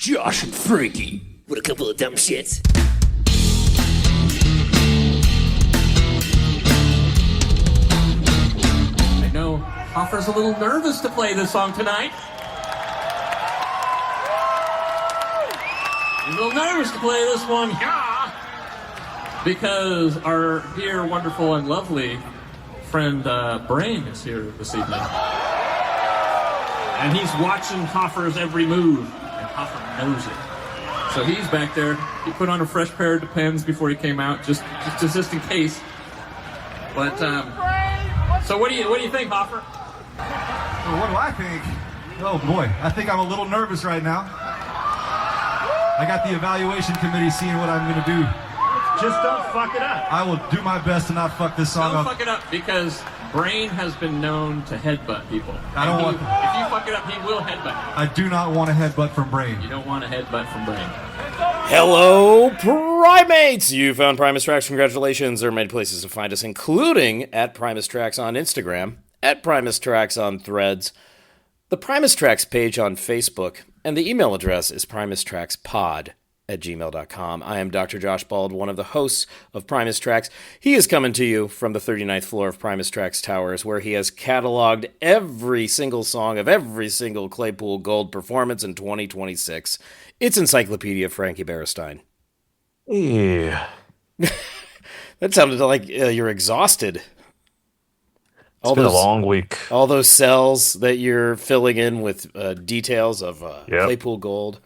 Josh and Frankie. What a couple of dumb shits. I know Hoffer's a little nervous to play this song tonight. He's a little nervous to play this one, yeah, because our dear, wonderful, and lovely friend Brain is here this evening. And he's watching Hoffer's every move, and Hoffer knows it. So he's back there. He put on a fresh pair of Depends before he came out, just in case. But so what do you think, Hoffer? Well, what do I think? Oh boy, I think I'm a little nervous right now. I got the evaluation committee seeing what I'm going to do. Just don't fuck it up. I will do my best to not fuck this song up. Don't fuck it up, because Brain has been known to headbutt people. I don't want... If you fuck it up, he will headbutt you. I do not want a headbutt from Brain. You don't want a headbutt from Brain. Hello, Primates! You found Primus Tracks. Congratulations. There are many places to find us, including at Primus Tracks on Instagram, at Primus Tracks on Threads, the Primus Tracks page on Facebook, and the email address is primustrackspod@gmail.com. I am Dr. Josh Bald, one of the hosts of Primus Tracks. He is coming to you from the 39th floor of Primus Tracks Towers, where he has cataloged every single song of every single Claypool Gold performance in 2026. It's Encyclopedia Frankie Berestein. Yeah. That sounded like you're exhausted. It's been a long week. All those cells that you're filling in with details of Claypool Gold.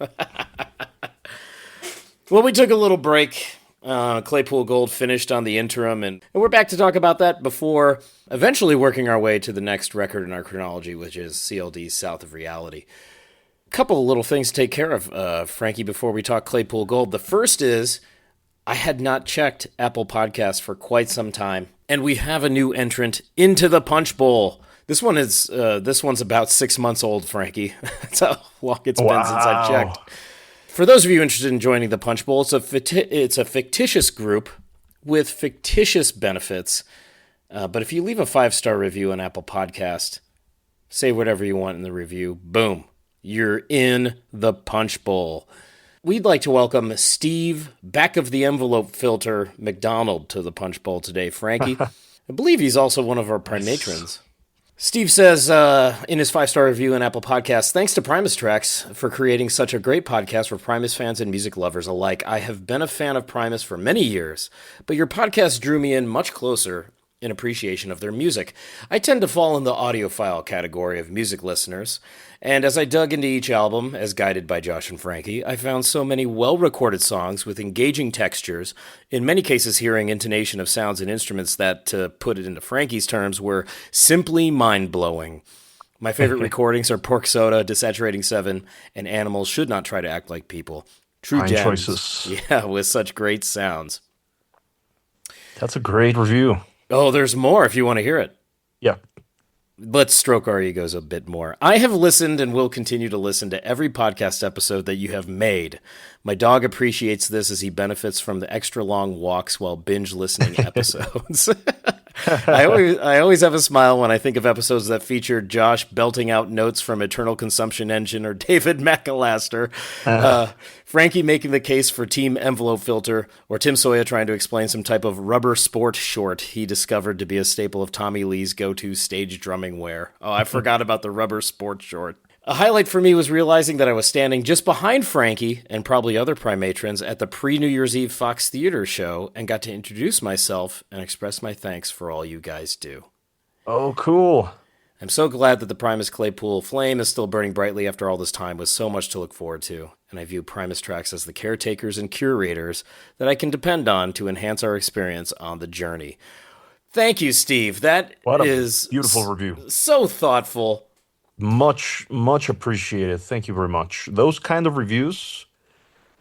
Well, we took a little break. Claypool Gold finished on the interim, and we're back to talk about that before eventually working our way to the next record in our chronology, which is CLD's South of Reality. A couple of little things to take care of, Frankie, before we talk Claypool Gold. The first is, I had not checked Apple Podcasts for quite some time, and we have a new entrant into the Punch Bowl. This one's about 6 months old, Frankie. That's how long it's been since I checked. For those of you interested in joining the Punch Bowl, it's a fictitious group with fictitious benefits. But if you leave a 5-star review on Apple Podcast, say whatever you want in the review, boom, you're in the Punch Bowl. We'd like to welcome Steve, back of the envelope filter, McDonald, to the Punch Bowl today. Frankie, I believe he's also one of our Primatrons. Steve says in his 5-star review on Apple Podcasts, thanks to Primus Tracks for creating such a great podcast for Primus fans and music lovers alike. I have been a fan of Primus for many years, but your podcast drew me in much closer in appreciation of their music. I tend to fall in the audiophile category of music listeners, and as I dug into each album, as guided by Josh and Frankie, I found so many well-recorded songs with engaging textures, in many cases hearing intonation of sounds and instruments that, to put it into Frankie's terms, were simply mind-blowing. My favorite recordings are Pork Soda, Desaturating 7, and Animals Should Not Try to Act Like People. True gems. Choices. Yeah, with such great sounds. That's a great review. Oh, there's more if you want to hear it. Yeah. Let's stroke our egos a bit more. I have listened and will continue to listen to every podcast episode that you have made. My dog appreciates this as he benefits from the extra long walks while binge listening episodes. I always have a smile when I think of episodes that feature Josh belting out notes from Eternal Consumption Engine or David McAllister, Frankie making the case for Team Envelope Filter, or Tim Soya trying to explain some type of rubber sport short he discovered to be a staple of Tommy Lee's go-to stage drumming wear. Oh, I forgot about the rubber sport short. A highlight for me was realizing that I was standing just behind Frankie and probably other Primatrons at the pre-New Year's Eve Fox Theater show and got to introduce myself and express my thanks for all you guys do. Oh, cool. I'm so glad that the Primus Claypool flame is still burning brightly after all this time with so much to look forward to, and I view Primus Tracks as the caretakers and curators that I can depend on to enhance our experience on the journey. Thank you, Steve. That is beautiful review. So thoughtful. Much appreciated. Thank you very much. Those kind of reviews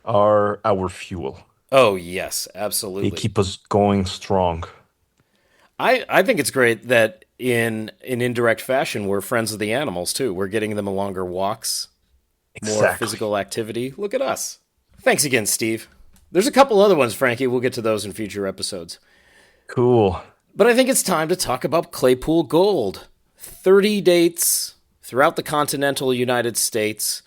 are our fuel. Oh, yes, absolutely. They keep us going strong. I think it's great that in an indirect fashion, we're friends of the animals, too. We're getting them longer walks, more physical activity. Look at us. Thanks again, Steve. There's a couple other ones, Frankie. We'll get to those in future episodes. Cool. But I think it's time to talk about Claypool Gold. 30 dates throughout the continental United States.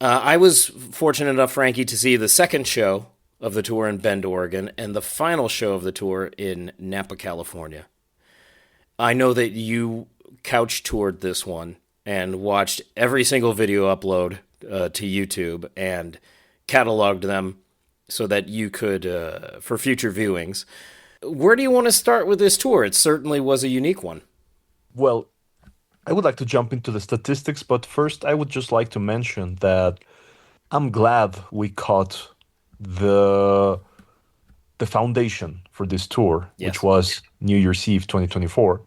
I was fortunate enough, Frankie, to see the second show of the tour in Bend, Oregon, and the final show of the tour in Napa, California. I know that you couch toured this one and watched every single video upload to YouTube and cataloged them so that you could, for future viewings. Where do you want to start with this tour? It certainly was a unique one. Well, I would like to jump into the statistics, but first I would just like to mention that I'm glad we caught the the foundation for this tour, which Yes. was New Year's Eve 2024.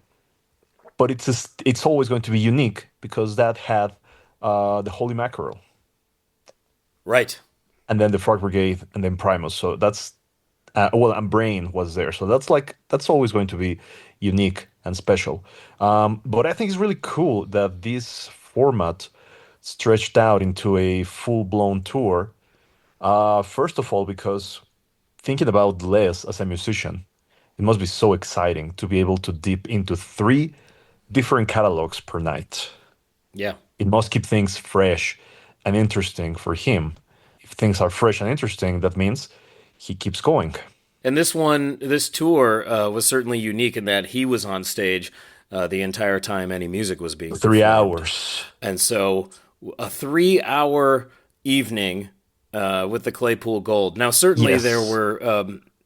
But it's always going to be unique because that had the Holy Mackerel, Right. and then the Frog Brigade, and then Primus. So that's and Brain was there. So that's always going to be unique and special. But I think it's really cool that this format stretched out into a full-blown tour. First of all, because thinking about Les as a musician, it must be so exciting to be able to dip into three different catalogs per night. Yeah. It must keep things fresh and interesting for him. If things are fresh and interesting, that means he keeps going. And this tour was certainly unique in that he was on stage the entire time any music was being Three performed. hours. And so a 3 hour evening with the Claypool Gold. Now, certainly Yes.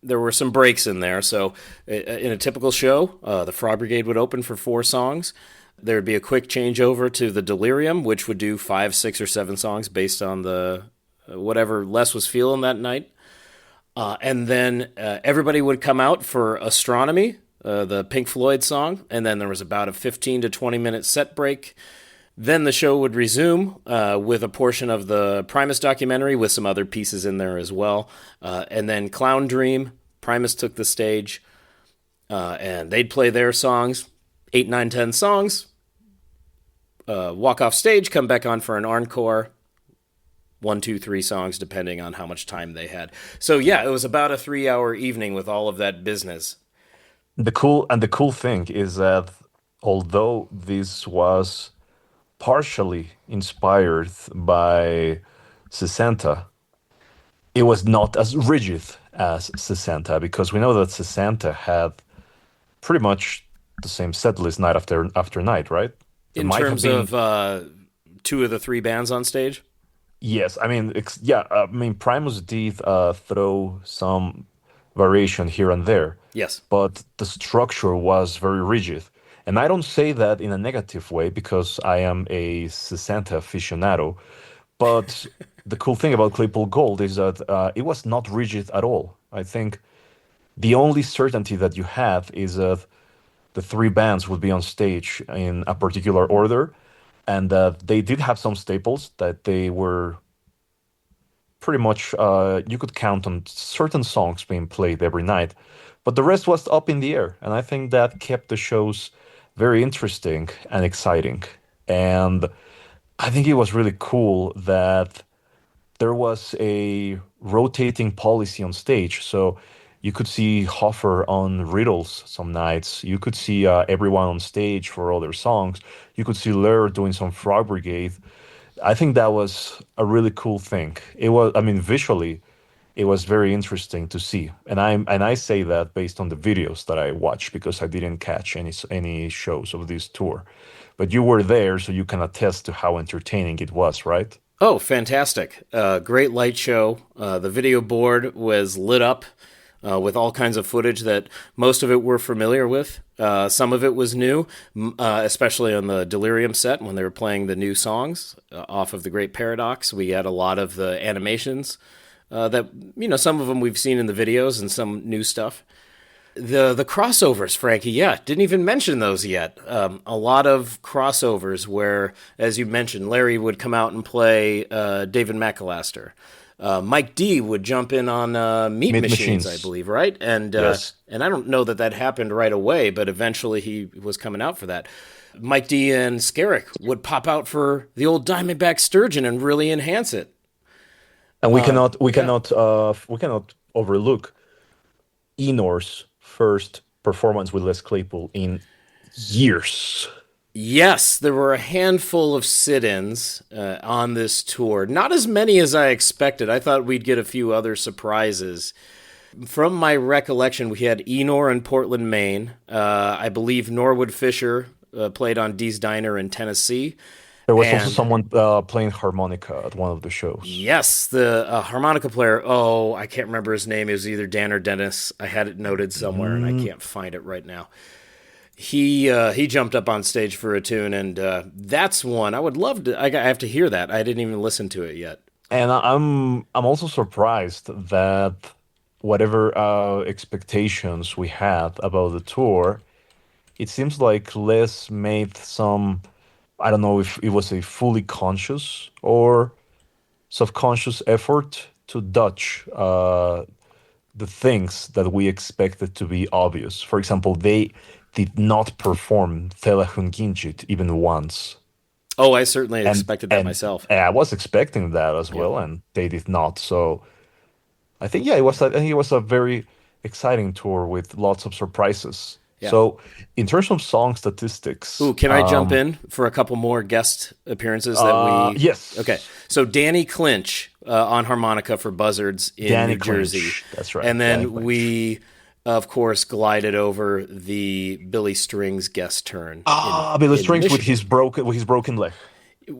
there were some breaks in there. So in a typical show, the Frog Brigade would open for 4 songs. There would be a quick changeover to the Delirium, which would do 5, 6, or 7 songs based on the whatever Les was feeling that night. And then everybody would come out for Astronomy, the Pink Floyd song, and then there was about a 15 to 20 minute set break. Then the show would resume with a portion of the Primus documentary with some other pieces in there as well. And then Clown Dream, Primus took the stage, and they'd play their songs, 8, 9, 10 songs, walk off stage, come back on for an encore, 1, 2, 3 songs, depending on how much time they had. So yeah, it was about a 3 hour evening with all of that business. The cool thing is that although this was partially inspired by Sesanta, it was not as rigid as Sesanta because we know that Sesanta had pretty much the same set list night after night, right? There In might have terms been. of 2 of the 3 bands on stage. Yes, I mean, Primus did throw some variation here and there, Yes. but the structure was very rigid. And I don't say that in a negative way because I am a Sesanta aficionado, but the cool thing about Claypool Gold is that it was not rigid at all. I think the only certainty that you have is that the 3 bands would be on stage in a particular order, and they did have some staples that they were pretty much you could count on certain songs being played every night, but the rest was up in the air, and I think that kept the shows very interesting and exciting. And I think it was really cool that there was a rotating policy on stage. So you could see Hoffer on Riddles some nights. You could see everyone on stage for other songs. You could see Lair doing some Frog Brigade. I think that was a really cool thing. It was, I mean, visually, it was very interesting to see. And I say that based on the videos that I watched because I didn't catch any shows of this tour. But you were there, so you can attest to how entertaining it was, right? Oh, fantastic. Great light show. The video board was lit up with all kinds of footage that most of it we're familiar with. Some of it was new, especially on the Delirium set when they were playing the new songs off of The Great Paradox. We had a lot of the animations that, some of them we've seen in the videos and some new stuff. The crossovers, Frankie, yeah, didn't even mention those yet. A lot of crossovers where, as you mentioned, Larry would come out and play David McAllister. Mike D would jump in on Meat Meat Machines, Machines. I believe, right? And Yes. and I don't know that happened right away, but eventually he was coming out for that. Mike D and Skerrick would pop out for the old Diamondback Sturgeon and really enhance it. And we cannot overlook Enor's first performance with Les Claypool in years. Yes, there were a handful of sit-ins on this tour. Not as many as I expected. I thought we'd get a few other surprises. From my recollection, we had Enor in Portland, Maine. I believe Norwood Fisher played on Dee's Diner in Tennessee. There was also And someone playing harmonica at one of the shows. yes, the harmonica player, oh, I can't remember his name. It was either Dan or Dennis. I had it noted somewhere, and I can't find it right now. He jumped up on stage for a tune, and that's one I would love to. I have to hear that. I didn't even listen to it yet. And I'm also surprised that whatever expectations we had about the tour, it seems like Les made some, I don't know if it was a fully conscious or subconscious effort to dodge the things that we expected to be obvious. For example, they did not perform Thela Hunginchit even once. Oh, I certainly expected that myself. And I was expecting that as well, and they did not. So I think, yeah, it was. I think it was a very exciting tour with lots of surprises. Yeah. So, in terms of song statistics, Ooh, can I jump in for a couple more guest appearances that we? Yes. Okay, so Danny Clinch on harmonica for Buzzards in Danny New Jersey. Clinch, that's right, And Danny then Clinch. we, of course, glided over the Billy Strings guest turn. Billy Strings with Michigan. his broken leg.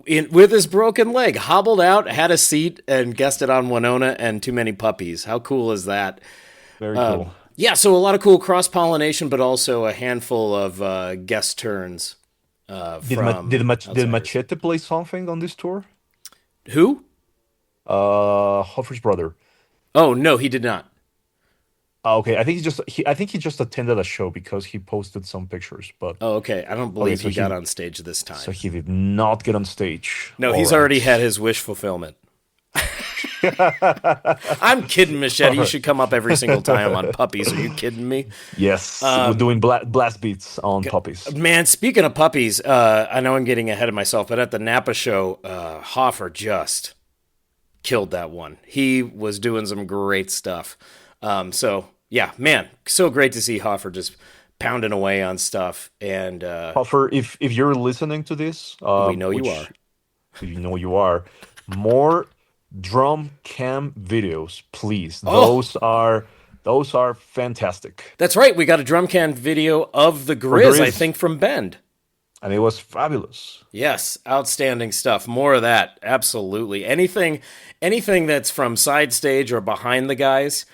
With his broken leg, hobbled out, had a seat, and guested on Winona and Too Many Puppies. How cool is that? Very cool. Yeah, so a lot of cool cross-pollination, but also a handful of guest turns. Did Machete play something on this tour? Who? Hoffer's brother. Oh, no, he did not. Okay, I think he just attended a show because he posted some pictures, but Oh, okay. I don't believe so he got on stage this time. so he did not get on stage. No, All he's right. already had his wish fulfillment. I'm kidding, Machete. You should come up every single time on Puppies. Are you kidding me? Yes, we're doing blast beats on puppies. Man, speaking of puppies, I know I'm getting ahead of myself, but at the Napa show, Hoffer just killed that one. He was doing some great stuff. So, yeah, man, so great to see Hoffer just pounding away on stuff. And Hoffer, if you're listening to this, we know you are. You know you are. More drum cam videos, please. Oh. Those are fantastic. That's right. We got a drum can video of the Grizz, I Grizz. think, from Bend. And it was fabulous. Yes, outstanding stuff. More of that. Absolutely. Anything that's from side stage or behind the guys,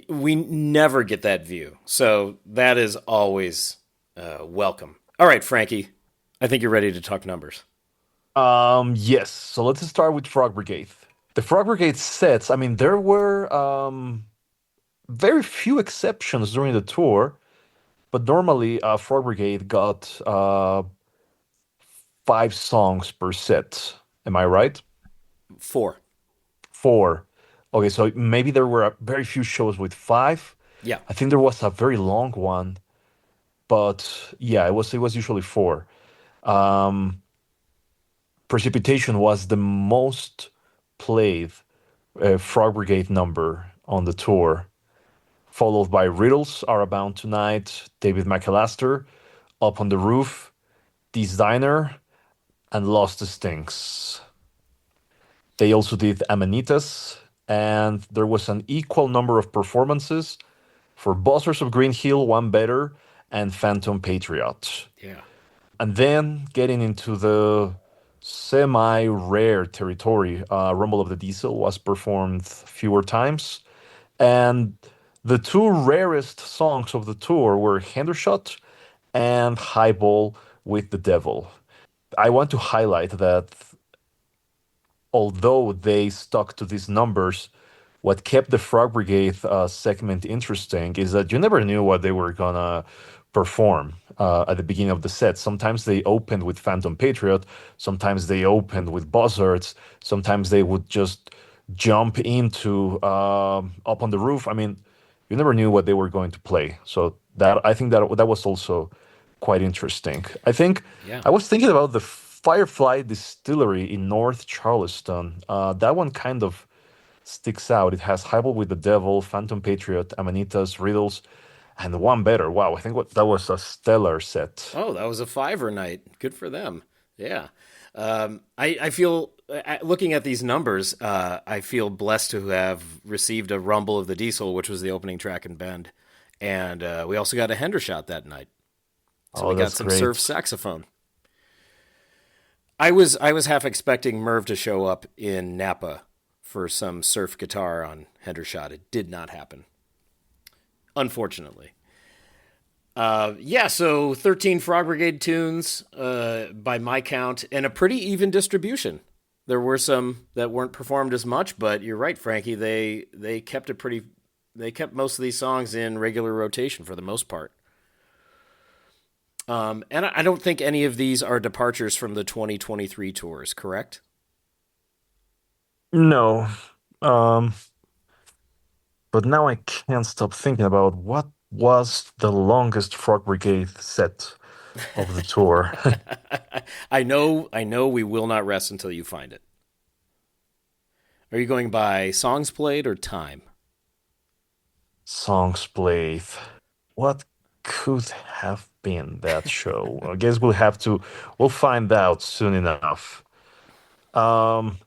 we never get that view. So that is always welcome. All right, Frankie, I think you're ready to talk numbers. Yes. So let's start with Frog Brigade. The Frog Brigade sets, I mean, there were very few exceptions during the tour, but normally Frog Brigade got 5 songs per set. Am I right? 4. 4. Okay, so maybe there were very few shows with 5. Yeah. I think there was a very long one, but yeah, it was usually 4. Precipitation was the most played Frog Brigade number on the tour, followed by Riddles Are Abound Tonight, David McAllister, Up on the Roof, Dee's Diner, and Lost the Stinks. They also did Amanitas, and there was an equal number of performances for Buzzards of Green Hill, One Better, and Phantom Patriot. Yeah. And then getting into the semi-rare territory, Rumble of the Diesel was performed fewer times. And the 2 rarest songs of the tour were Hendershot and Highball with the Devil. I want to highlight that although they stuck to these numbers, what kept the Frog Brigade segment interesting is that you never knew what they were gonna perform at the beginning of the set. Sometimes they opened with Phantom Patriot, sometimes they opened with Buzzards, sometimes they would just jump into Up on the Roof. I mean, you never knew what they were going to play. So I think that was also quite interesting. I think Yeah. I was thinking about the Firefly Distillery in North Charleston. That one kind of sticks out. It has Highball with the Devil, Phantom Patriot, Amanitas, Riddles, and one better. Wow, I think that was a stellar set. Oh, that was a fiver night. Good for them. Yeah. I feel, looking at these numbers, I feel blessed to have received a Rumble of the Diesel, which was the opening track in Bend. And we also got a Hendershot that night. So Oh, we got that's some surf great. saxophone. I was half expecting Merv to show up in Napa for some surf guitar on Hendershot. It did not happen, unfortunately. Yeah, so 13 Frog Brigade tunes by my count, and a pretty even distribution. There were some that weren't performed as much, but you're right, Frankie. They kept it pretty. They kept most of these songs in regular rotation for the most part. And I don't think any of these are departures from the 2023 tours, correct? No, um, but now I can't stop thinking about what was the longest Frog Brigade set of the tour. I know we will not rest until you find it. Are you going by songs played or time? Songs played. What could have been that show? I guess we'll find out soon enough. Um,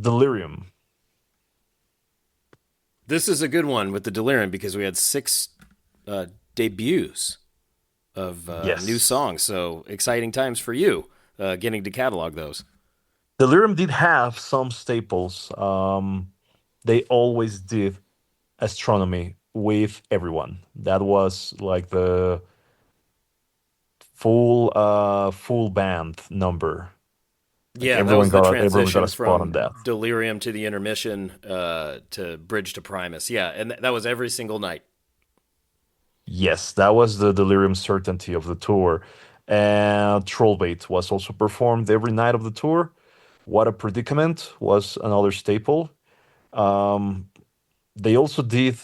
Delirium. This is a good one with the Delirium because we had six debuts of new Yes. songs. So exciting times for you getting to catalog those. Delirium did have some staples. They always did astronomy with everyone. That was like the full band number. Like Yeah, that was the everyone got transition a spot on from that. Delirium to the intermission to Bridge to Primus. Yeah, and that was every single night. Yes, that was the Delirium certainty of the tour. And Trollbait was also performed every night of the tour. What a Predicament was another staple. Um, they also did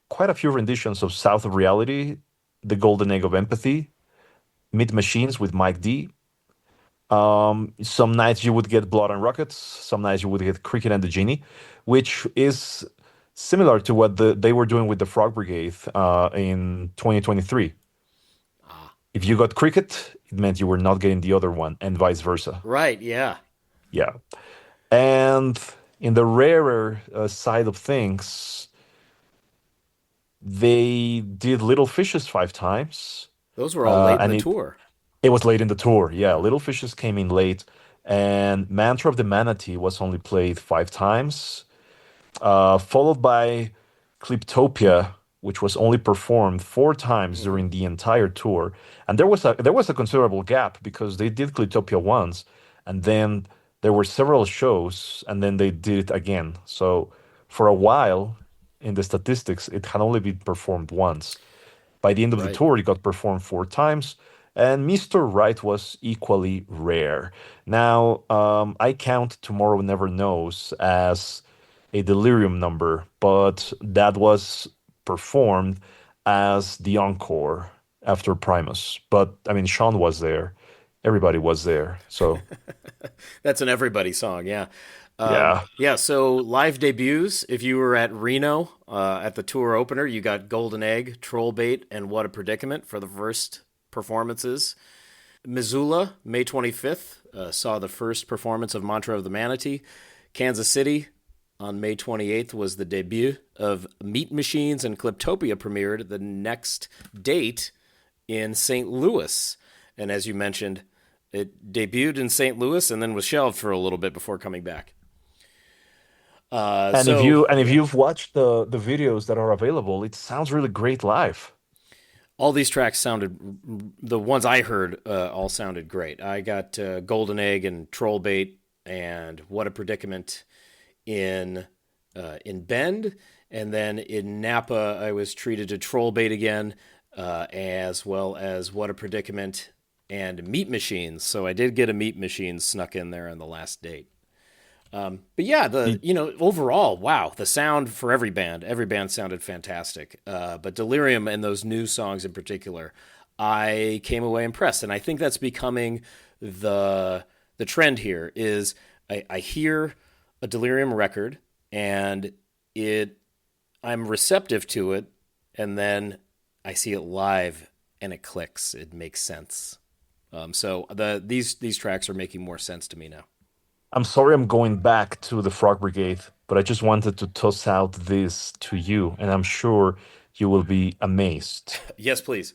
quite a few renditions of South of Reality, The Golden Egg of Empathy, Meat Machines with Mike D. Some nights you would get Blood and Rockets, some nights you would get Cricket and the Genie, which is similar to what they were doing with the Frog Brigade in 2023. If you got Cricket, it meant you were not getting the other one, and vice versa. Right, yeah. Yeah. And in the rarer side of things, they did Little Fishes 5 times, Those were all late in and the it tour. it was late in the tour. Yeah, Little Fishes came in late, and Mantra of the Manatee was only played 5 times, followed by Cliptopia, which was only performed 4 times Hmm. during the entire tour. And there was a considerable gap because they did Cliptopia once, and then there were several shows, and then they did it again. So for a while, in the statistics, it had only been performed once. By the end of the Right. tour, it got performed 4 times, and Mr. Right was equally rare. Now, I count Tomorrow Never Knows as a delirium number, but that was performed as the encore after Primus. But I mean, Sean was there, everybody was there, so That's an everybody song, yeah. yeah. Yeah, so live debuts. If you were at Reno at the tour opener, you got Golden Egg, Trollbait, and What a Predicament for the first performances. Missoula, May 25th, saw the first performance of Mantra of the Manatee. Kansas City, on May 28th, was the debut of Meat Machines, and Cliptopia premiered the next date in St. Louis. And as you mentioned, it debuted in St. Louis and then was shelved for a little bit before coming back. And if So you've watched the videos that are available, it sounds really great live. all these tracks sounded, the ones I heard, all sounded great. I got Golden Egg and Trollbait and What a Predicament in Bend, and then in Napa I was treated to Trollbait again, as well as What a Predicament and Meat Machines. So I did get a Meat Machine snuck in there on the last date. But yeah, Did, overall, wow, the sound for every band sounded fantastic. But Delirium and those new songs in particular, I came away impressed, and I think that's becoming the trend here. Is I hear a Delirium record and it I'm receptive to it, and then I see it live and it clicks. It makes sense. So these tracks are making more sense to me now. I'm sorry I'm going back to the Frog Brigade, but I just wanted to toss out this to you, and I'm sure you will be amazed. Yes, please.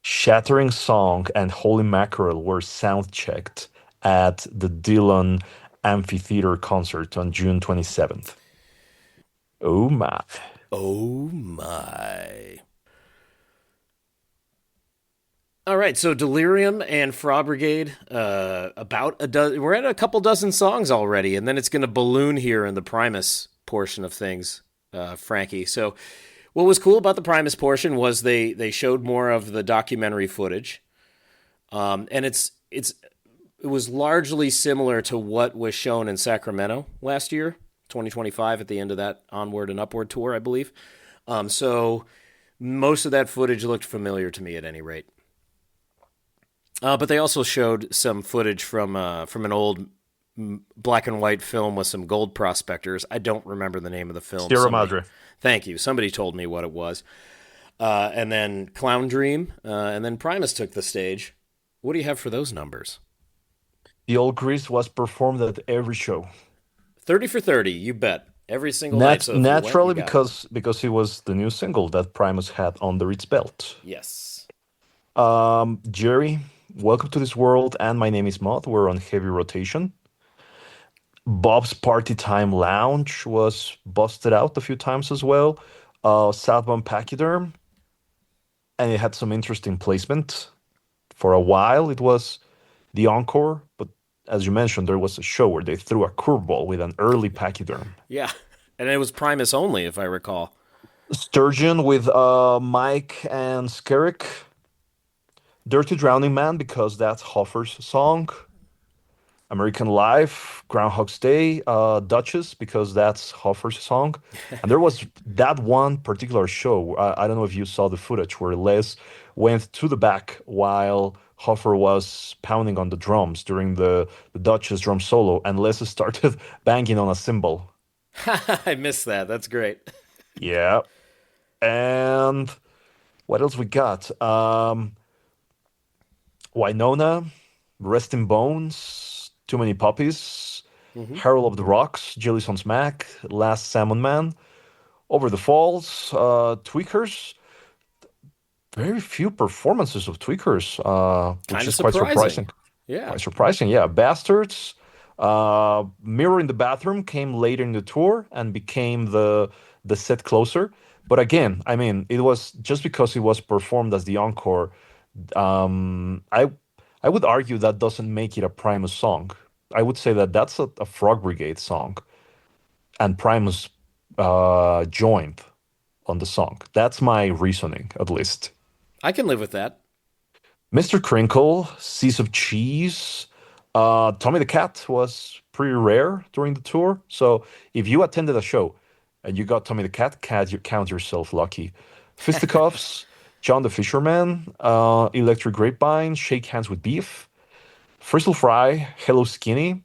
Shattering Song and Holy Mackerel were sound checked at the Dillon Amphitheater concert on June 27th. Oh my. Oh my. All right, so Delirium and Frog Brigade, about a dozen. We're at a couple dozen songs already, and then it's going to balloon here in the Primus portion of things, Frankie. So, what was cool about the Primus portion was they showed more of the documentary footage, and it was largely similar to what was shown in Sacramento last year, 2025, at the end of that Onward and Upward tour, I believe. So, most of that footage looked familiar to me at any rate. But they also showed some footage from an old black and white film with some gold prospectors. I don't remember the name of the film. Sierra Madre. Thank you. Somebody told me what it was. And then Clown Dream, and then Primus took the stage. What do you have for those numbers? The Old Grease was performed at every show. 30 for 30, you bet. Every single night. So naturally, because it was the new single that Primus had under its belt. Yes. Jerry, welcome to this world, and my name is Moth. We're on heavy rotation. Bob's Party Time Lounge was busted out a few times as well. Southbound Pachyderm, and it had some interesting placement. For a while, it was the encore, but as you mentioned, there was a show where they threw a curveball with an early Pachyderm. Yeah, and it was Primus only, if I recall. Sturgeon with Mike and Skerrick. Dirty Drowning Man, because that's Hoffer's song. American Life, Groundhog's Day, Duchess, because that's Hoffer's song. And there was that one particular show, I don't know if you saw the footage, where Les went to the back while Hoffer was pounding on the drums during the Duchess drum solo, and Les started banging on a cymbal. I missed that. That's great. Yeah. And what else we got? Winona, Rest in Bones, Too Many Puppies, Herald of the Rocks, Jellies on Smack, Last Salmon Man, Over the Falls, Tweakers. Very few performances of Tweakers, which is quite surprising. Yeah. Quite surprising, yeah. Bastards, Mirror in the Bathroom came later in the tour and became the set closer. But again, I mean, it was just because it was performed as the encore. I would argue that doesn't make it a Primus song. I would say that that's a Frog Brigade song, and Primus joined on the song. That's my reasoning, at least. I can live with that. Mr. Crinkle, Seas of Cheese, Tommy the Cat was pretty rare during the tour. So if you attended a show and you got Tommy the Cat, count yourself lucky. Fisticuffs, John the Fisherman, Electric Grapevine, Shake Hands with Beef, Frizzle Fry, Hello Skinny,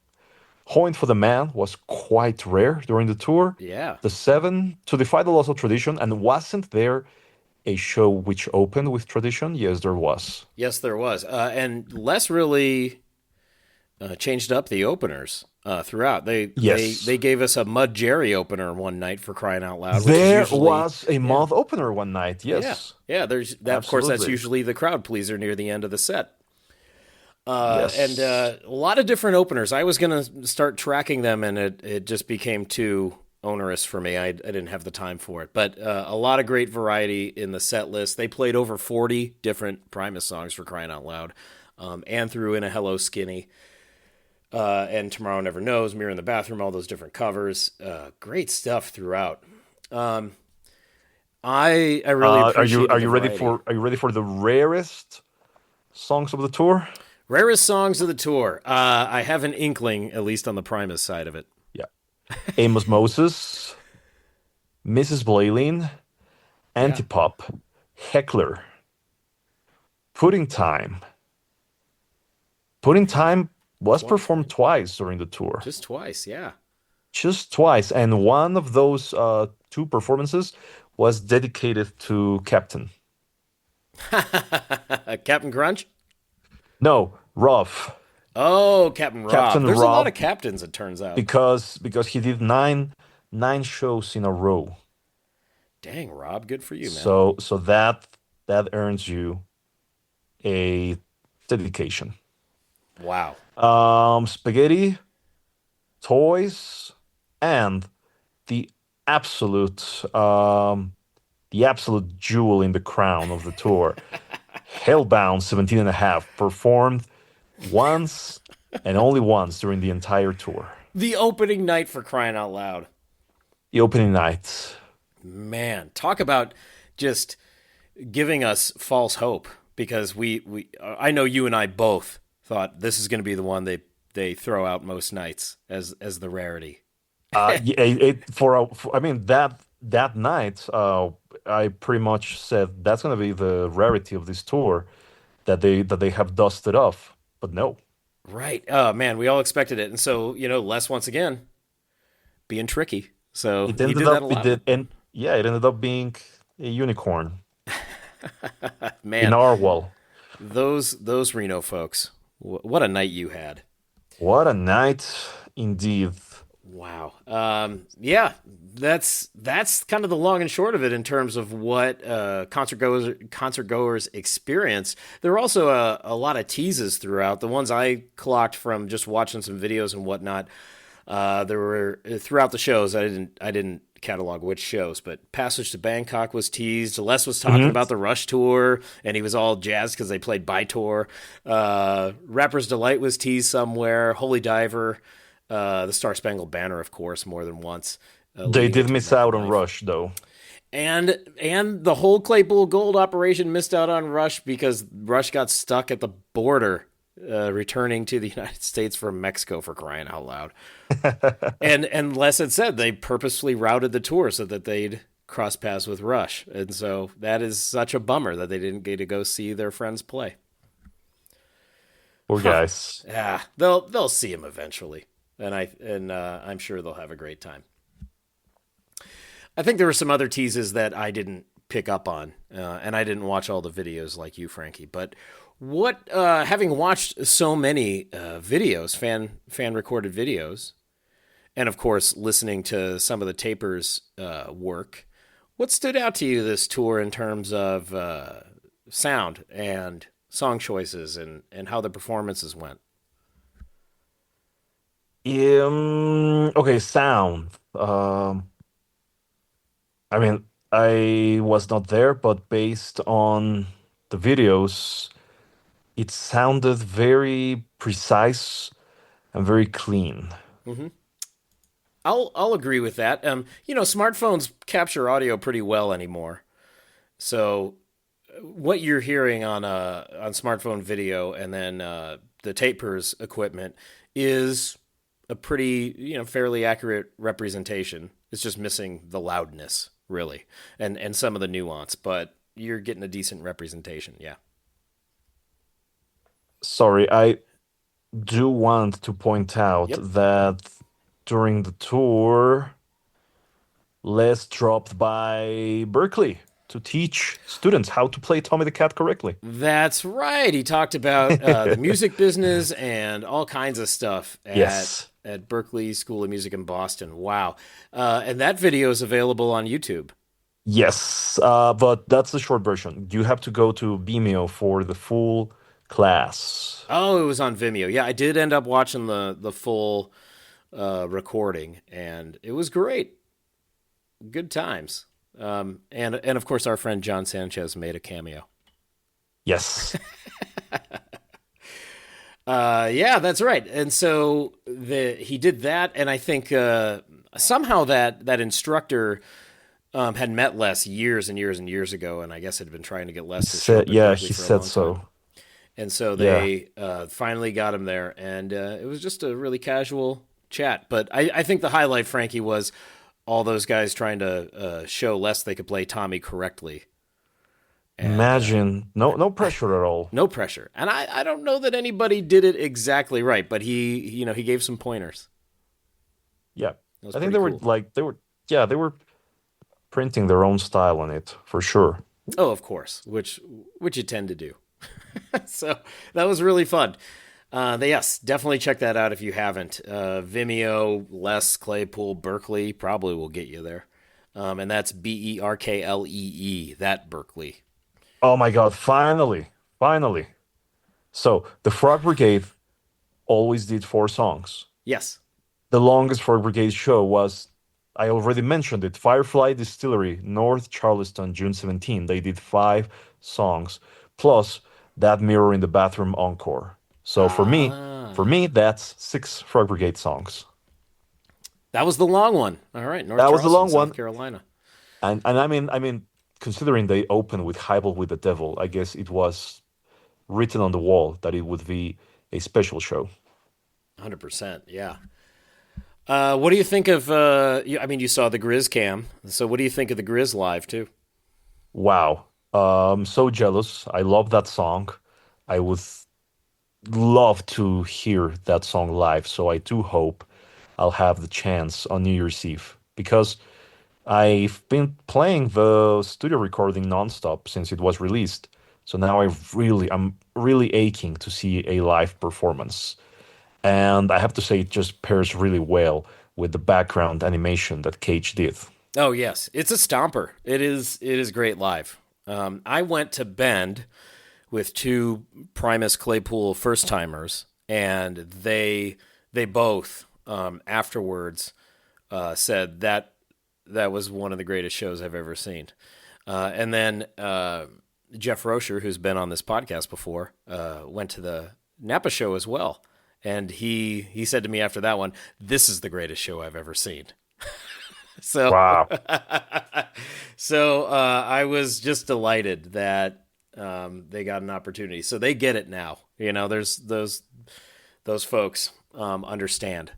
Hoint for the Man was quite rare during the tour. Yeah. The Seven, To Defy the Laws of Tradition, and wasn't there a show which opened with Tradition? Yes, there was. Yes, there was. And Les really changed up the openers throughout. They gave us a Mud Jerry opener one night, for crying out loud. There was a Moth opener one night. Yes. Yeah. There's that. Of course, that's usually the crowd pleaser near the end of the set. Yes. And a lot of different openers. I was going to start tracking them, and it just became too onerous for me. I didn't have the time for it. But a lot of great variety in the set list. They played over 40 different Primus songs, for crying out loud, and threw in a Hello Skinny. And Tomorrow Never Knows, Mirror in the Bathroom, all those different covers. Great stuff throughout. I really appreciate. Are you ready for the rarest songs of the tour? Rarest songs of the tour. I have an inkling, at least on the Primus side of it. Yeah. Amos Moses, Mrs. Blaylene, Antipop, Heckler, Pudding Time. Pudding Time was performed twice during the tour. Just twice, yeah. Just twice. And one of those two performances was dedicated to Captain. Captain Crunch? No, Ruff. Oh, Captain Rob. Captain There's a lot of Rob, captains, it turns out. because he did nine shows in a row. Dang, Rob, good for you, man. So that earns you a dedication. Wow. Spaghetti, toys, and the absolute the absolute jewel in the crown of the tour, Hellbound 17 and a half, performed once and only once during the entire tour. The opening night, for crying out loud. The opening night. Man, talk about just giving us false hope, because we I know you and I both thought this is going to be the one they throw out most nights as the rarity. Yeah, I mean that night, I pretty much said that's gonna be the rarity of this tour, that they have dusted off. But no, Right. Oh man, we all expected it. And so, Les once again being tricky. So it he ended did that a up it lot. did and yeah, it ended up being a unicorn in Man, our wall. those Reno folks. What a night you had. What a night indeed. Wow. Yeah, that's kind of the long and short of it in terms of what concert goers experience. There were also a lot of teases throughout. The ones I clocked from just watching some videos and whatnot. There were throughout the shows. I didn't catalog which shows, but Passage to Bangkok was teased. Les was talking Mhm. about the Rush tour, and he was all jazzed because they played by tour. Rapper's Delight was teased somewhere. Holy Diver, the Star Spangled Banner, of course, more than once, They leading did into miss out American on Life. Rush though. And the whole Claypool Gold operation missed out on Rush because Rush got stuck at the border, returning to the United States from Mexico, for crying out loud. And Les had said they purposefully routed the tour so that they'd cross paths with Rush, and so that is such a bummer that they didn't get to go see their friends play. Poor guys. Yeah, they'll see him eventually, and I'm sure they'll have a great time. I think there were some other teases that I didn't pick up on, and I didn't watch all the videos like you, Frankie. But having watched so many videos, fan recorded videos, and of course listening to some of the tapers' work, what stood out to you this tour in terms of sound and song choices and how the performances went? Okay, sound. I mean, I was not there, but based on the videos, it sounded very precise and very clean. Hmm. I'll agree with that. Smartphones capture audio pretty well anymore. So what you're hearing on smartphone video and then the tapers equipment is a pretty fairly accurate representation. It's just missing the loudness, really, and some of the nuance, but you're getting a decent representation. Yeah. Sorry, I do want to point out Yep. that during the tour, Les dropped by Berkeley to teach students how to play Tommy the Cat correctly. That's right. He talked about the music business and all kinds of stuff Yes. at Berkeley School of Music in Boston. Wow. And that video is available on YouTube. Yes, but that's the short version. You have to go to Vimeo for the full class. Oh, it was on Vimeo. Yeah, I did end up watching the full recording, and it was great. Good times. And of course, our friend John Sanchez made a cameo. Yes. Yeah, that's right. And so he did that, and I think somehow that instructor had met Les years and years and years ago, and I guess had been trying to get Les to show up at Yeah, Berkeley he for a said long so. time. And so Yeah. they finally got him there, and it was just a really casual chat. But I think the highlight, Frankie, was all those guys trying to show Les they could play Tommy correctly. And Imagine, no pressure at all. no pressure. And I don't know that anybody did it exactly right, but he gave some pointers. Yeah, That was I think pretty cool. they were printing their own style on it for sure. Oh, of course, which you tend to do. So that was really fun. Yes, definitely check that out if you haven't. Vimeo, Les Claypool, Berkeley probably will get you there. And that's Berklee, that Berkeley. Oh my God, finally, finally. So the Frog Brigade always did 4 songs. Yes. The longest Frog Brigade show was, I already mentioned it, Firefly Distillery, North Charleston, June 17. They did 5 songs, plus that Mirror in the Bathroom encore. So for Ah, me, that's 6 Frog Brigade songs. that was the long one. All right, North That was a Charleston, long South one, Carolina. and I mean, considering they opened with Hybel with the Devil, I guess it was written on the wall that it would be a special show. 100%. Yeah. What do you think of? I mean, you saw the Grizz cam. So, what do you think of the Grizz live too? Wow, so jealous. I love that song. I would love to hear that song live, so I do hope I'll have the chance on New Year's Eve because I've been playing the studio recording nonstop since it was released. So now I'm really aching to see a live performance. And I have to say it just pairs really well with the background animation that Cage did. Oh yes, it's a stomper. It is. It is great live. I went to Bend with two Primus Claypool first timers, and they both afterwards said that that was one of the greatest shows I've ever seen. And then Jeff Rocher, who's been on this podcast before, went to the Napa show as well, and he said to me after that one, "This is the greatest show I've ever seen." So, Wow. I was just delighted that they got an opportunity. So they get it now. You know, there's those folks understand.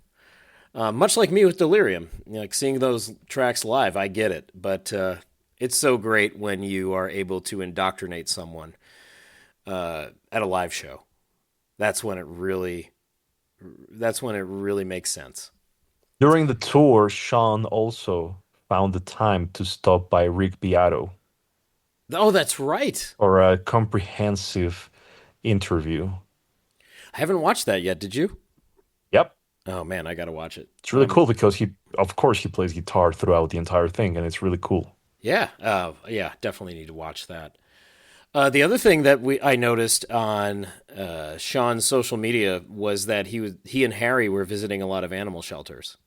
Much like me with Delirium, you know, like seeing those tracks live, I get it. But it's so great when you are able to indoctrinate someone at a live show. That's when it really, that's when it really makes sense. During the tour, Sean also found the time to stop by Rick Beato Oh, that's right. for a comprehensive interview. I haven't watched that yet. Did you? Yep. Oh man, I got to watch it. It's really cool because of course, he plays guitar throughout the entire thing, and it's really cool. Yeah, yeah, definitely need to watch that. The other thing that I noticed on Sean's social media was that he and Harry were visiting a lot of animal shelters.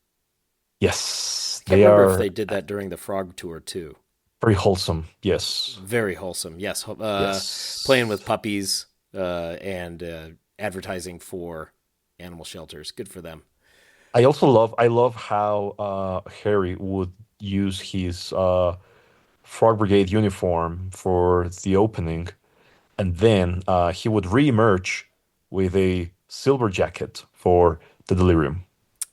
Yes, Can't they remember if are they did that during the Frog tour too. very wholesome. Yes, Very wholesome. Yes, playing yes. with puppies and advertising for animal shelters. Good for them. I love how Harry would use his Frog Brigade uniform for the opening, and then he would re-emerge with a silver jacket for the Delirium.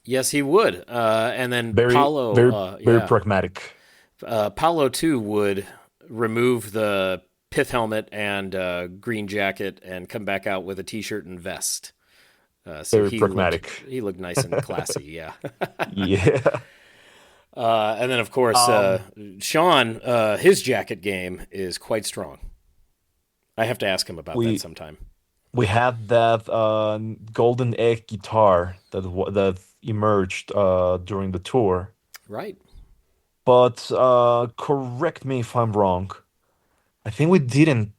Yes, he would. And then Very, Paulo, very, very yeah, pragmatic. Paulo too would remove the pith helmet and green jacket and come back out with a t-shirt and vest. So Very pragmatic. he looked nice and classy, yeah. Yeah. And then of course Sean, his jacket game is quite strong. I have to ask him about that We sometime. we had that golden egg guitar that emerged during the tour. Right. But correct me if I'm wrong. I think we didn't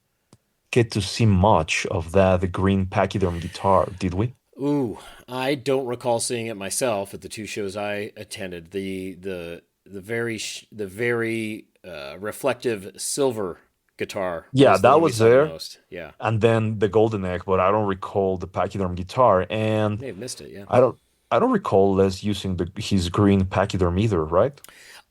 get to see much of that the green pachyderm guitar, did we? Ooh, I don't recall seeing it myself at the two shows I attended. The very reflective silver guitar Yeah, was the that one we was saw the there, most. Yeah, and then the golden egg, but I don't recall the pachyderm guitar, and may have missed it. Yeah, I don't I don't recall Les using his green pachyderm either, right?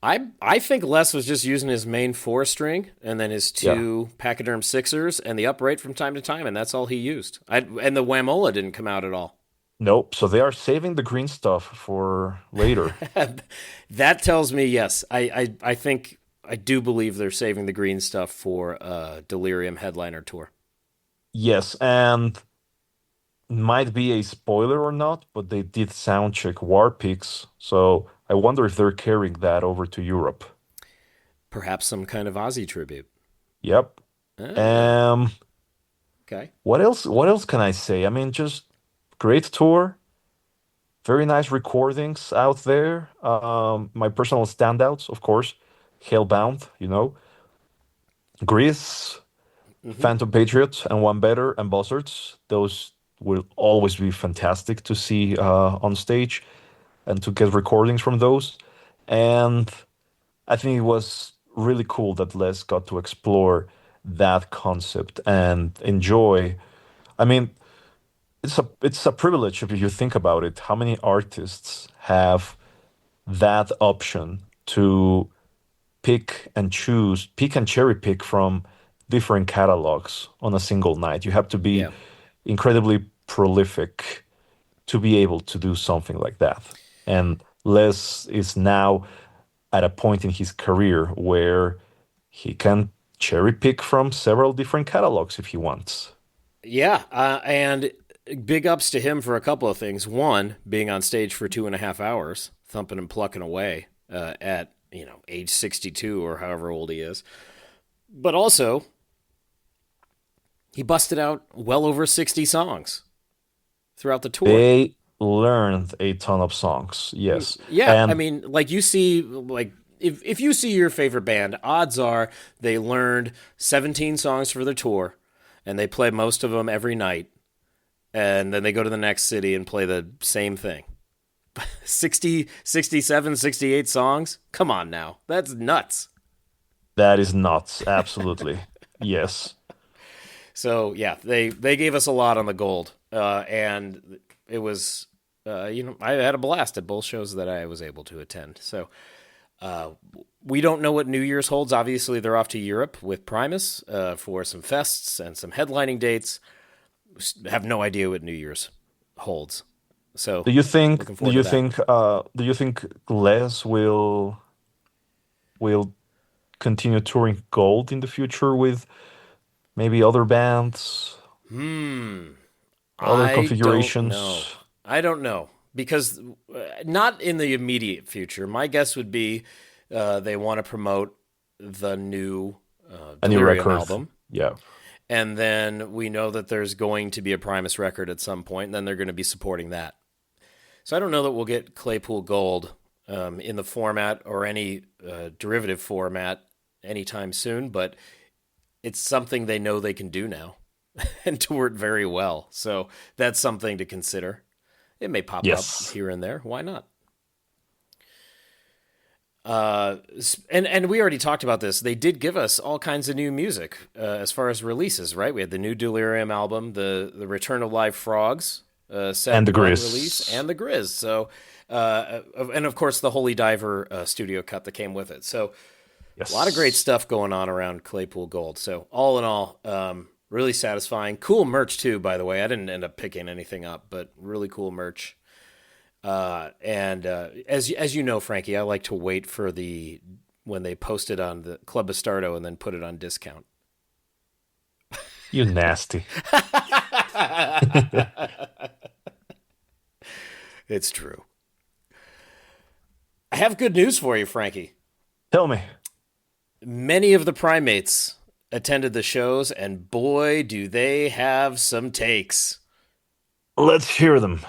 I think Les was just using his main four string and then his Yeah. two pachyderm sixers and the upright from time to time, and that's all he used. And the Wamola didn't come out at all. Nope. So they are saving the green stuff for later. That tells me yes. I think I do believe they're saving the green stuff for Delirium headliner tour. Yes, and might be a spoiler or not, but they did sound check War Pigs, so I wonder if they're carrying that over to Europe. Perhaps some kind of Ozzy tribute. Yep. Ah, Um, okay. what else? What else can I say? I mean, just great tour, very nice recordings out there. My personal standouts, of course, Hellbound, Grease, Hmm. Phantom Patriot, and One Better, and Buzzards. Those will always be fantastic to see on stage and to get recordings from those. And I think it was really cool that Les got to explore that concept and enjoy. I mean, it's a privilege if you think about it. How many artists have that option to pick and cherry pick from different catalogs on a single night? You have to be Yeah. incredibly prolific to be able to do something like that. And Les is now at a point in his career where he can cherry pick from several different catalogs if he wants. Yeah. And big ups to him for a couple of things. One, being on stage for 2.5 hours, thumping and plucking away at, age 62 or however old he is. But also, he busted out well over 60 songs throughout the tour. They learned a ton of songs, yes. Yeah, I And mean, like you see, like if you see your favorite band, odds are they learned 17 songs for their tour, and they play most of them every night, and then they go to the next city and play the same thing. 60, 67, 68 songs? Come on now. That's nuts. that is nuts, absolutely. Yes. So yeah, they gave us a lot on the gold, and it was I had a blast at both shows that I was able to attend. So we don't know what New Year's holds. Obviously, they're off to Europe with Primus for some fests and some headlining dates. Have no idea what New Year's holds. So Do you think looking do forward to you that. think do you think Les will continue touring Gold in the future with maybe other bands, other I don't configurations? know. I don't know because not in the immediate future. My guess would be they want to promote the new A new Delirium record? album. Yeah. And then we know that there's going to be a Primus record at some point, and then they're going to be supporting that. So I don't know that we'll get Claypool Gold in the format or any derivative format anytime soon, but it's something they know they can do now and tour it very well. So that's something to consider. It may pop up Yes. here and there. Why not? And we already talked about this. They did give us all kinds of new music as far as releases, right? We had the new Delirium album, the Return of Live Frogs, set And the one Grizz. release, and the Grizz. So, and of course the Holy Diver studio cut that came with it. So, Yes. a lot of great stuff going on around Claypool Gold. So, all in all, really satisfying. Cool merch too, by the way. I didn't end up picking anything up, but really cool merch. And as you know, Frankie, I like to wait for when they post it on the Club Bastardo and then put it on discount. You nasty. It's true. I have good news for you, Frankie. Tell me. Many of the primates attended the shows, and boy, do they have some takes. Let's hear them.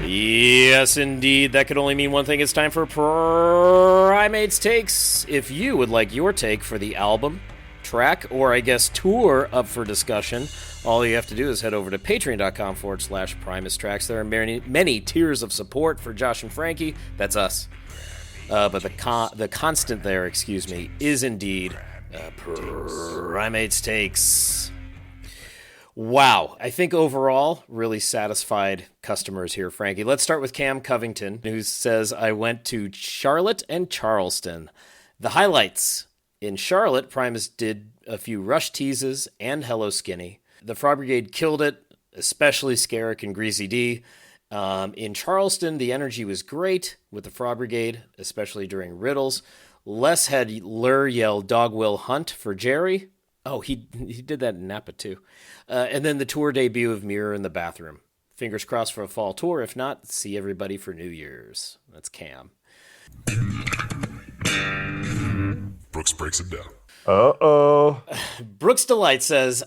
Yes, indeed. That could only mean one thing. It's time for Primates Takes. If you would like your take for the album, track, or I guess tour up for discussion, all you have to do is head over to patreon.com/Primus Tracks. There are many tiers of support for Josh and Frankie. That's us. But the constant there, is indeed Primates Takes. Wow. I think overall, really satisfied customers here, Frankie. Let's start with Cam Covington, who says, I went to Charlotte and Charleston. The highlights. In Charlotte, Primus did a few Rush teases and Hello Skinny. The Frog Brigade killed it, especially Scarrick and Greasy D. In Charleston, the energy was great with the Frog Brigade, especially during riddles. Les had Lur yell Dog Will Hunt for Jerry. Oh, he did that in Napa too. And then the tour debut of Mirror in the Bathroom. Fingers crossed for a fall tour. If not, see everybody for New Year's. That's Cam. Brooks breaks it down. Uh-oh. Brooks Delight says,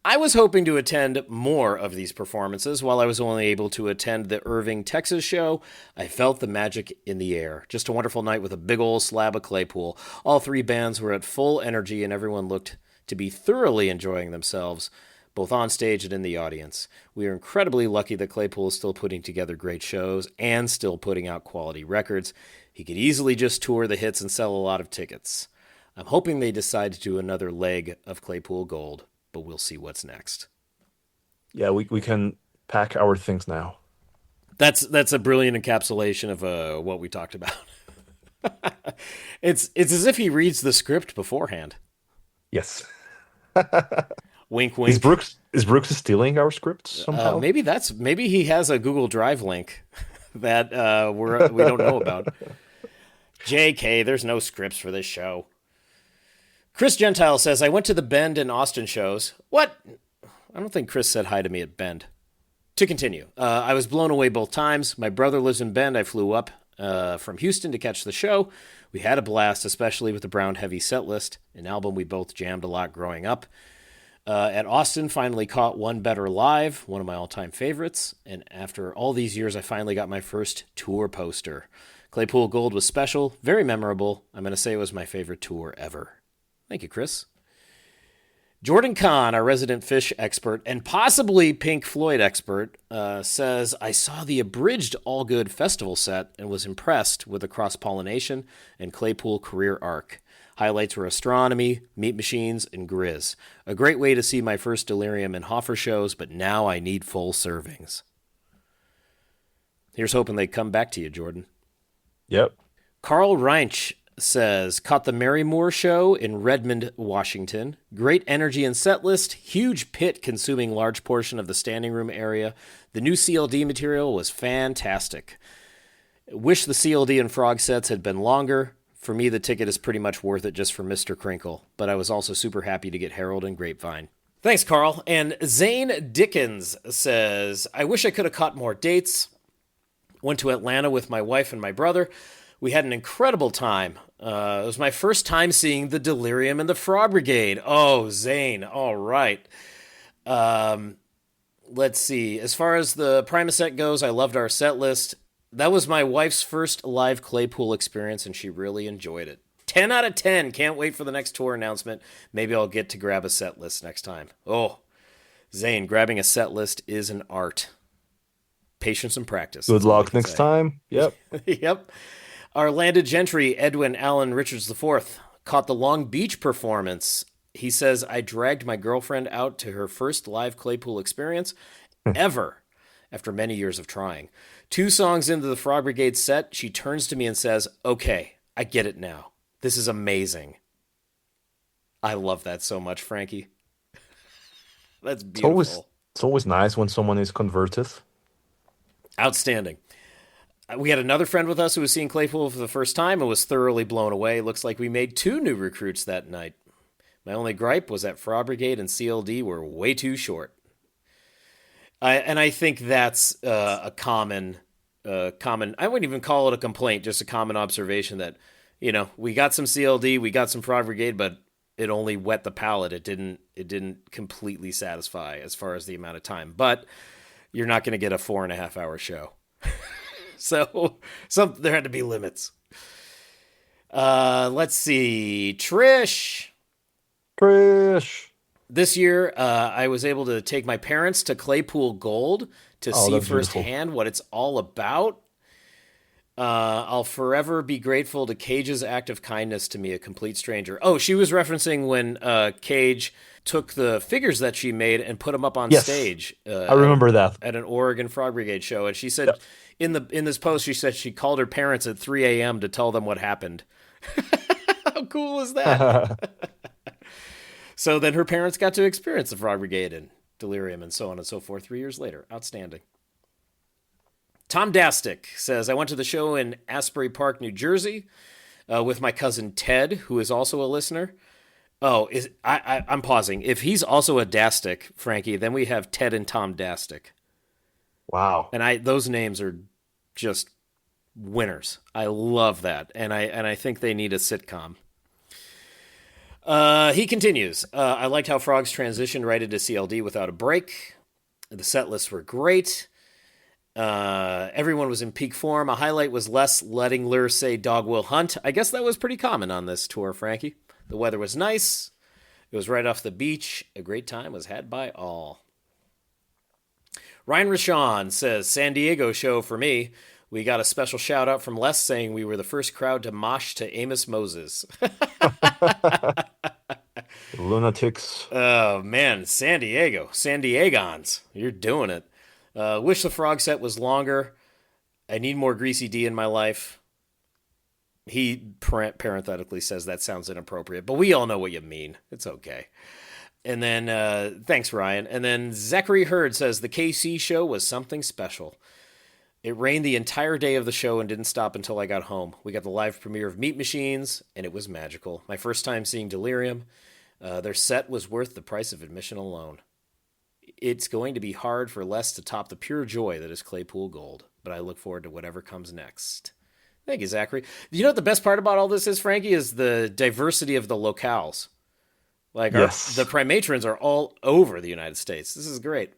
I was hoping to attend more of these performances. While I was only able to attend the Irving, Texas show, I felt the magic in the air. Just a wonderful night with a big old slab of Claypool. All three bands were at full energy and everyone looked to be thoroughly enjoying themselves, both on stage and in the audience. We are incredibly lucky that Claypool is still putting together great shows and still putting out quality records. He could easily just tour the hits and sell a lot of tickets. I'm hoping they decide to do another leg of Claypool Gold, but we'll see what's next. Yeah, we can pack our things now. That's a brilliant encapsulation of what we talked about. It's as if he reads the script beforehand. Yes. Wink, wink. Is Brooks stealing our scripts somehow? Maybe he has a Google Drive link that we don't know about. JK, there's no scripts for this show. Chris Gentile says, I went to the Bend and Austin shows. What? I don't think Chris said hi to me at Bend. To continue, I was blown away both times. My brother lives in Bend. I flew up from Houston to catch the show. We had a blast, especially with the Brown Heavy set list, an album we both jammed a lot growing up. At Austin, finally caught One Better Live, one of my all-time favorites. And after all these years, I finally got my first tour poster. Claypool Gold was special, very memorable. I'm going to say it was my favorite tour ever. Thank you, Chris. Jordan Kahn, our resident Fish expert and possibly Pink Floyd expert, says, I saw the abridged All Good festival set and was impressed with the cross-pollination and Claypool career arc. Highlights were Astronomy, Meat Machines, and Grizz. A great way to see my first Delirium and Hoffer shows, but now I need full servings. Here's hoping they come back to you, Jordan. Yep. Carl Reinsch says, caught the Marymore show in Redmond, Washington. Great energy and set list. Huge pit consuming large portion of the standing room area. The new CLD material was fantastic. Wish the CLD and Frog sets had been longer. For me, the ticket is pretty much worth it just for Mr. Crinkle. But I was also super happy to get Harold and Grapevine. Thanks, Carl. And Zane Dickens says, I wish I could have caught more dates. Went to Atlanta with my wife and my brother. We had an incredible time. It was my first time seeing the Delirium and the Frog Brigade. Oh, Zane. All right. Let's see. As far as the Primus set goes, I loved our set list. That was my wife's first live Claypool experience, and she really enjoyed it. 10 out of 10. Can't wait for the next tour announcement. Maybe I'll get to grab a set list next time. Oh, Zane, grabbing a set list is an art. Patience and practice. Good luck next time. Yep. Yep. Our landed gentry, Edwin Allen Richards IV, caught the Long Beach performance. He says, I dragged my girlfriend out to her first live Claypool experience ever after many years of trying. 2 songs into the Frog Brigade set, she turns to me and says, okay, I get it now. This is amazing. I love that so much, Frankie. That's beautiful. It's always nice when someone is converted. Outstanding. We had another friend with us who was seeing Claypool for the first time and was thoroughly blown away. Looks like we made 2 new recruits that night. My only gripe was that Frog Brigade and CLD were way too short. I think that's a common, I wouldn't even call it a complaint, just a common observation that, we got some CLD, we got some Frog Brigade, but it only wet the palate. It didn't completely satisfy as far as the amount of time. But you're not going to get a 4.5 hour show. So there had to be limits. Let's see. Trish. This year, I was able to take my parents to Claypool Gold to see firsthand what it's all about. I'll forever be grateful to Cage's act of kindness to me, a complete stranger. Oh, she was referencing when Cage took the figures that she made and put them up on stage. I remember that. At an Oregon Frog Brigade show. And she said, in this post, she said she called her parents at 3 a.m. to tell them what happened. How cool is that? So then her parents got to experience the Frog Brigade and Delirium and so on and so forth 3 years later. Outstanding. Tom Dastic says, I went to the show in Asbury Park, New Jersey, with my cousin Ted, who is also a listener. Oh, I'm pausing. If he's also a Dastic, Frankie, then we have Ted and Tom Dastic. Wow. And I those names are just winners. I love that, and I think they need a sitcom. He continues. I liked how Frogs transitioned right into CLD without a break. The set lists were great. Everyone was in peak form. A highlight was Les letting Lur say dog will hunt. I guess that was pretty common on this tour, Frankie. The weather was nice. It was right off the beach. A great time was had by all. Ryan Rashawn says, San Diego show for me. We got a special shout out from Les saying we were the first crowd to mosh to Amos Moses. Lunatics. Oh, man. San Diego. San Diegans. You're doing it. Wish the frog set was longer. I need more Greasy D in my life. He parenthetically says that sounds inappropriate, but we all know what you mean. It's okay. And then, thanks, Ryan. And then Zachary Hurd says the KC show was something special. It rained the entire day of the show and didn't stop until I got home. We got the live premiere of Meat Machines, and it was magical. My first time seeing Delirium. Their set was worth the price of admission alone. It's going to be hard for Les to top the pure joy that is Claypool Gold, but I look forward to whatever comes next. Thank you, Zachary. You know what the best part about all this is, Frankie, is the diversity of the locales. Like, Yes. the Primatrons are all over the United States. This is great.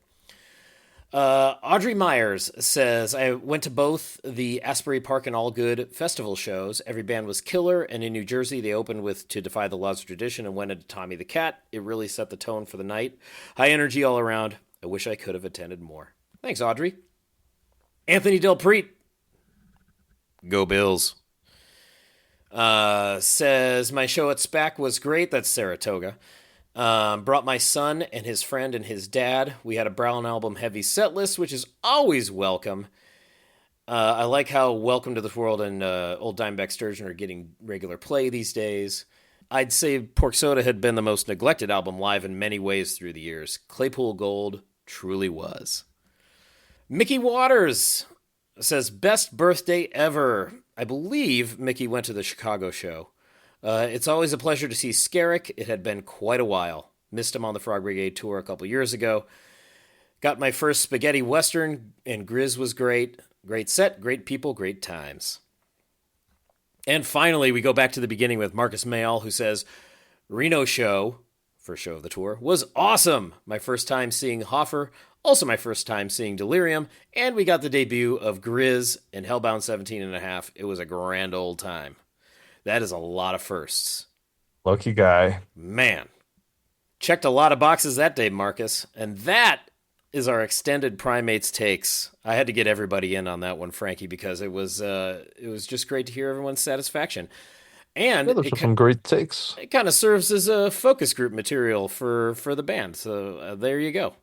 Audrey Myers says, I went to both the Asbury Park and All Good festival shows. Every band was killer, and in New Jersey, they opened with To Defy the Laws of Tradition and went into Tommy the Cat. It really set the tone for the night. High energy all around. I wish I could have attended more. Thanks, Audrey. Anthony Del Preet. Go Bills. Says, my show at SPAC was great. That's Saratoga. Brought my son and his friend and his dad. We had a Brown Album heavy set list, which is always welcome. I like how Welcome to the World and Old Dimeback Sturgeon are getting regular play these days. I'd say Pork Soda had been the most neglected album live in many ways through the years. Claypool Gold truly was. Mickey Waters says, best birthday ever. I believe Mickey went to the Chicago show. It's always a pleasure to see Skerrick. It had been quite a while. Missed him on the Frog Brigade tour a couple years ago. Got my first spaghetti western, and Grizz was great. Great set, great people, great times. And finally, we go back to the beginning with Marcus Mayall, who says, Reno show, first show of the tour, was awesome. My first time seeing Hoffer, also my first time seeing Delirium, and we got the debut of Grizz and Hellbound 17 and a half. It was a grand old time. That is a lot of firsts. Lucky guy. Man. Checked a lot of boxes that day, Marcus. And that is our extended Primates takes. I had to get everybody in on that one, Frankie, because it was just great to hear everyone's satisfaction. And Yeah, those are some great takes. it kind of serves as a focus group material for the band. So there you go.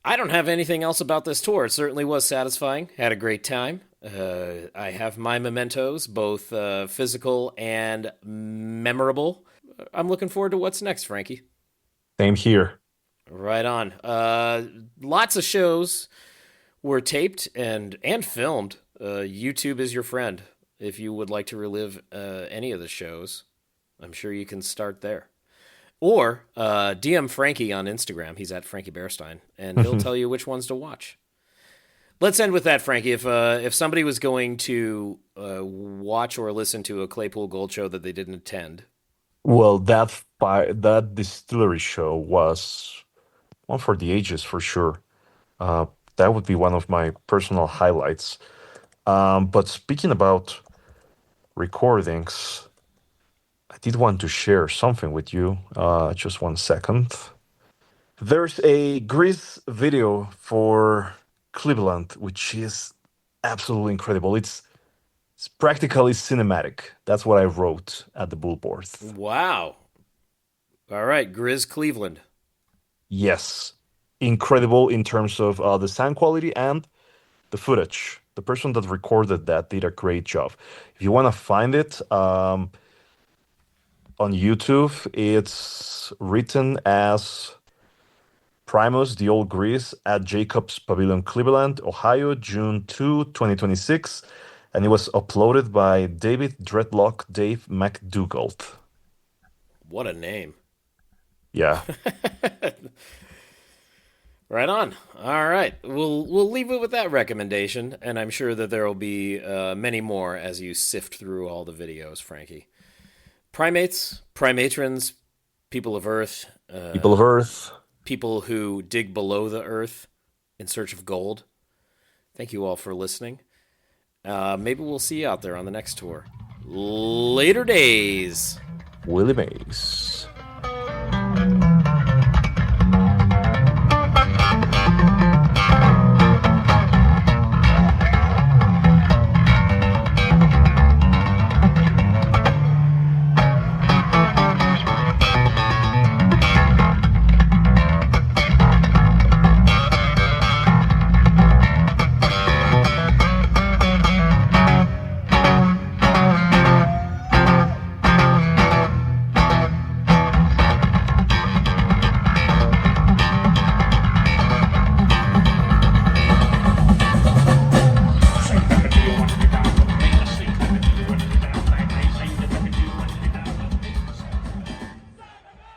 I don't have anything else about this tour. It certainly was satisfying. Had a great time. I have my mementos, both physical and memorable. I'm looking forward to what's next, Frankie. Same here. Right on. Lots of shows were taped and filmed. YouTube is your friend. If you would like to relive any of the shows, I'm sure you can start there. Or DM Frankie on Instagram. He's at Frankie Bearstein, and he'll tell you which ones to watch. Let's end with that, Frankie. If somebody was going to watch or listen to a Claypool Gold show that they didn't attend, Well, that distillery show was one for the ages for sure. That would be one of my personal highlights. But speaking about recordings, I did want to share something with you. Just 1 second. There's a Grease video for Cleveland, which is absolutely incredible. It's practically cinematic. That's what I wrote at the Bullboard. wow. All right, Grizz Cleveland. Yes, incredible in terms of the sound quality and the footage. The person that recorded that did a great job. If you want to find it on YouTube, it's written as Primus, the Old Grease, at Jacobs Pavilion, Cleveland, Ohio, June 2, 2026. And it was uploaded by David Dreadlock Dave McDougald. What a name. Yeah. Right on. All right, we'll leave it with that recommendation, and I'm sure that there will be many more as you sift through all the videos, Frankie. Primates, primatrons, people of Earth, People of Earth. people who dig below the earth in search of gold. Thank you all for listening. Maybe we'll see you out there on the next tour. Later days. Willie Mays.